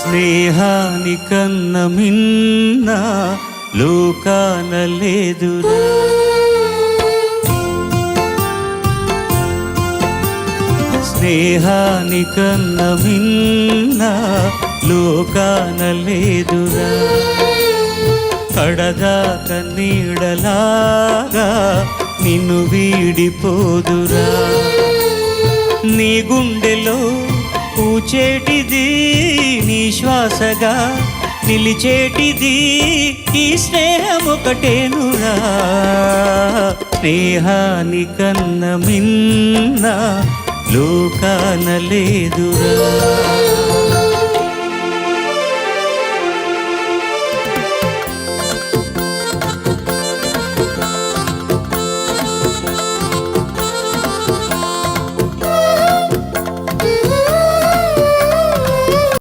స్నేహానికన్న మిన్న లోకాన లేదురా. స్నేహానికన్న మిన్న లోకాన లేదురా. కడదాక నీడలాగా నిన్ను వీడిపోదురా. నీ గుండెలో పూచేటిది, నీ శ్వాసగా నిలిచేటిది ఈ స్నేహం ఒకటేనురా. స్నేహానికన్న మిన్న లోకాన లేదురా.